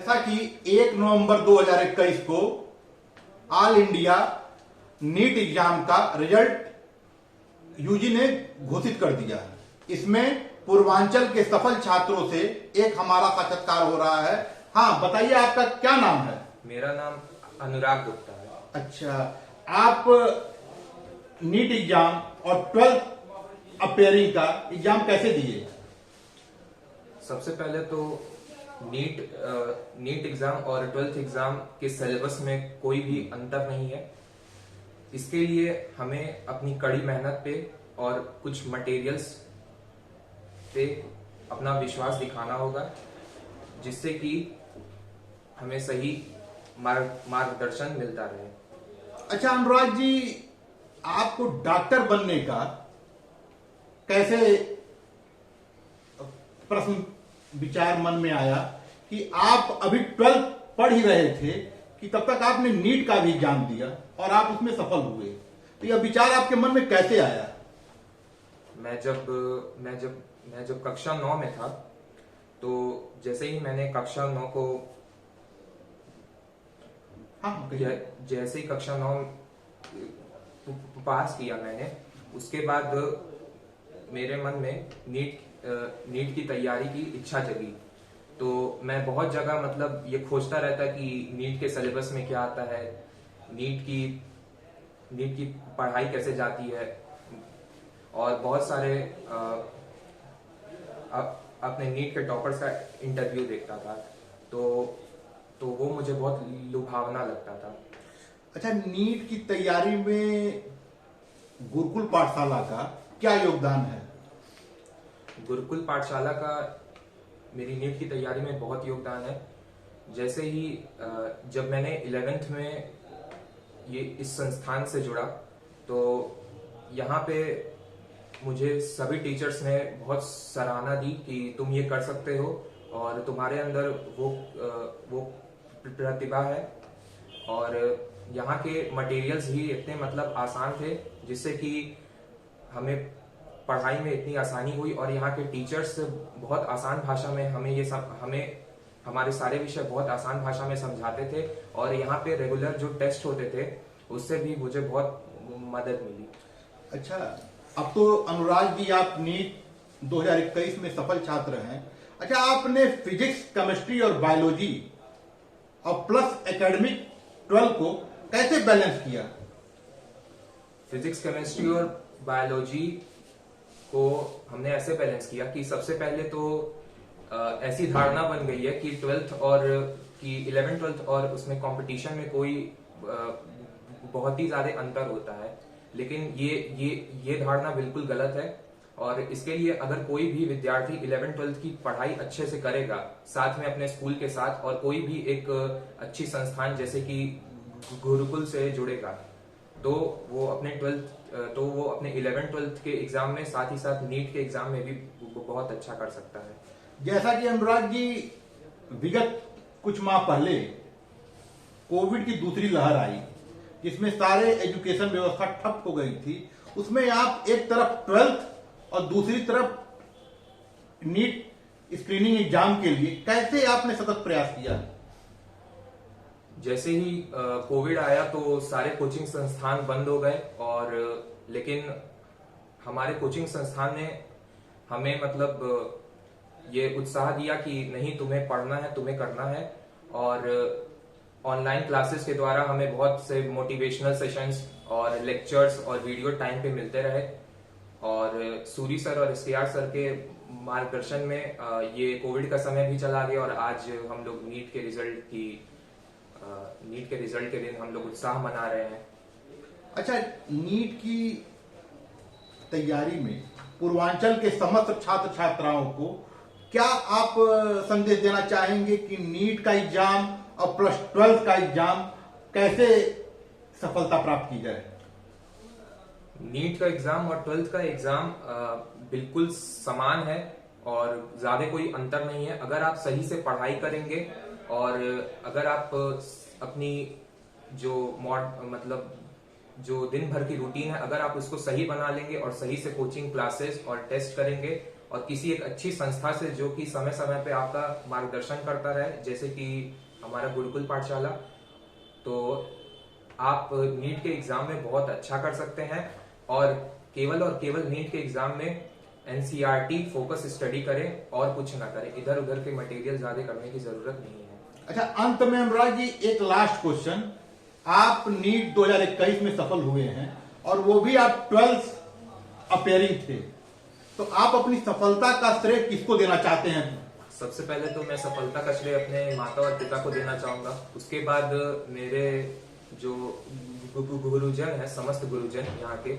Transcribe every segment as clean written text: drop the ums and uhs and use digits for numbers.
जैसा कि 1 नवंबर 2021 को ऑल इंडिया नीट एग्जाम का रिजल्ट यूजी ने घोषित कर दिया है। इसमें पूर्वांचल के सफल छात्रों से एक हमारा साक्षात्कार हो रहा है। हाँ, बताइए आपका क्या नाम है? मेरा नाम अनुराग गुप्ता है। अच्छा, आप नीट एग्जाम और 12th अपेयरिंग का एग्जाम कैसे दिए? सबसे पहले तो नीट एग्जाम और 12th एग्जाम के सिलेबस में कोई भी अंतर नहीं है। इसके लिए हमें अपनी कड़ी मेहनत पे और कुछ मटेरियल्स पे अपना विश्वास दिखाना होगा, जिससे कि हमें सही मार्गदर्शन मिलता रहे। अच्छा अनुराग जी, आपको डॉक्टर बनने का कैसे प्रश्न विचार मन में आया कि आप अभी 12th पढ़ ही रहे थे कि तब तक आपने नीट का भी एग्जाम दिया और आप उसमें सफल हुए, तो यह विचार आपके मन में कैसे आया? मैं जब कक्षा 9 में था, तो जैसे ही मैंने कक्षा 9 को जैसे ही कक्षा 9 पास किया मैंने, उसके बाद मेरे मन में नीट की तैयारी की इच्छा जगी। तो मैं बहुत जगह मतलब ये खोजता रहता कि नीट के सिलेबस में क्या आता है, नीट की पढ़ाई कैसे जाती है, और बहुत सारे अपने नीट के टॉपर्स का इंटरव्यू देखता था। तो वो मुझे बहुत लुभावना लगता था। अच्छा, नीट की तैयारी में गुरुकुल पाठशाला का क्या योगदान है? गुरुकुल पाठशाला का मेरी नीट की तैयारी में बहुत योगदान है। जैसे ही जब मैंने 11th में इस संस्थान से जुड़ा, तो यहाँ पे मुझे सभी टीचर्स ने बहुत सराहना दी कि तुम ये कर सकते हो और तुम्हारे अंदर वो प्रतिभा है। और यहाँ के मटेरियल्स भी इतने मतलब आसान थे, जिससे कि हमें पढ़ाई में इतनी आसानी हुई। और यहाँ के टीचर्स बहुत आसान भाषा में हमें हमारे सारे विषय बहुत आसान भाषा में समझाते थे। और यहाँ पे रेगुलर जो टेस्ट होते थे, उससे भी मुझे बहुत मदद मिली। अच्छा, अब तो अनुराग जी आप नीट 2021 में सफल छात्र हैं। अच्छा, आपने फिजिक्स, केमिस्ट्री और बायोलॉजी और प्लस एकेडमिक 12 को कैसे बैलेंस किया? फिजिक्स, केमिस्ट्री और बायोलॉजी को हमने ऐसे बैलेंस किया कि सबसे पहले तो ऐसी धारणा बन गई है कि 11th और उसमें कंपटीशन में कोई बहुत ही ज्यादा अंतर होता है। लेकिन ये धारणा बिल्कुल गलत है। और इसके लिए अगर कोई भी विद्यार्थी 11th-12th की पढ़ाई अच्छे से करेगा, साथ में अपने स्कूल के साथ, और कोई भी एक अच्छी संस्थान जैसे कि गुरुकुल से जुड़ेगा, तो वो अपने 11th-12th के एग्जाम में, साथ ही साथ नीट के एग्जाम में भी बहुत अच्छा कर सकता है। जैसा कि अनुराग जी, विगत कुछ माह पहले कोविड की दूसरी लहर आई, जिसमें सारे एजुकेशन व्यवस्था ठप हो गई थी। उसमें आप एक तरफ 12th और दूसरी तरफ नीट स्क्रीनिंग एग्जाम के लिए कैसे आपने सतत प्रयास किया? जैसे ही कोविड आया तो सारे कोचिंग संस्थान बंद हो गए, और लेकिन हमारे कोचिंग संस्थान ने हमें मतलब ये उत्साह दिया कि नहीं, तुम्हें पढ़ना है, तुम्हें करना है। और ऑनलाइन क्लासेस के द्वारा हमें बहुत से मोटिवेशनल सेशंस और लेक्चर्स और वीडियो टाइम पे मिलते रहे। और सूरी सर और SKR सर के मार्गदर्शन में ये कोविड का समय भी चला गया, और आज हम लोग नीट के रिजल्ट के दिन हम लोग उत्साह मना रहे हैं। अच्छा, नीट की तैयारी में पूर्वांचल के समस्त छात्र छात्राओं को क्या आप संदेश देना चाहेंगे कि नीट का एग्जाम और प्लस 12th का एग्जाम कैसे सफलता प्राप्त की जाए? नीट का एग्जाम और 12th का एग्जाम बिल्कुल समान है और ज्यादा कोई अंतर नहीं है। अगर आप सही से पढ़ाई करेंगे और अगर आप अपनी जो दिन भर की रूटीन है, अगर आप उसको सही बना लेंगे और सही से कोचिंग क्लासेस और टेस्ट करेंगे और किसी एक अच्छी संस्था से जो कि समय समय पे आपका मार्गदर्शन करता रहे, जैसे कि हमारा गुरुकुल पाठशाला। तो आप नीट के एग्जाम में बहुत अच्छा कर सकते हैं और केवल नीट के एग्जाम में एनसीईआरटी फोकस स्टडी करें और कुछ ना करें, इधर उधर के मटेरियल ज्यादा करने की जरूरत नहीं है। अच्छा, अंत में अनुराग जी एक लास्ट क्वेश्चन, आप नीट 2021 में सफल हुए हैं और वो भी आप 12th अपेयरिंग थे, तो आप अपनी सफलता का श्रेय किसको देना चाहते हैं? सबसे पहले तो मैं सफलता का श्रेय अपने माता और पिता को देना चाहूंगा। उसके बाद मेरे जो गुरुजन है, समस्त गुरुजन यहाँ के,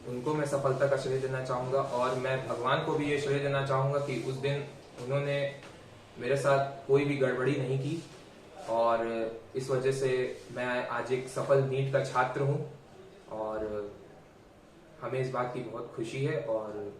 उनको मैं सफलता का श्रेय देना चाहूंगा। और मैं भगवान को भी ये श्रेय देना चाहूंगा कि उस दिन उन्होंने मेरे साथ कोई भी गड़बड़ी नहीं की और इस वजह से मैं आज एक सफल नीट का छात्र हूँ और हमें इस बात की बहुत खुशी है और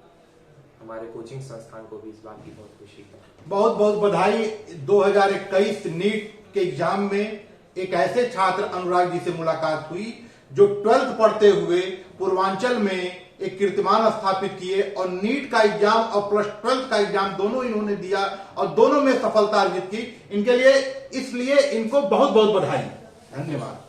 हमारे कोचिंग संस्थान को भी इस बात की बहुत खुशी है। बहुत बहुत बधाई। 2021 नीट के एग्जाम में एक ऐसे छात्र अनुराग जी से मुलाकात हुई जो 12th पढ़ते हुए पूर्वांचल में एक कीर्तिमान स्थापित किए और नीट का एग्जाम और प्लस 12th का एग्जाम दोनों इन्होंने दिया और दोनों में सफलता अर्जित की। इनके लिए इसलिए इनको बहुत बहुत बधाई। धन्यवाद।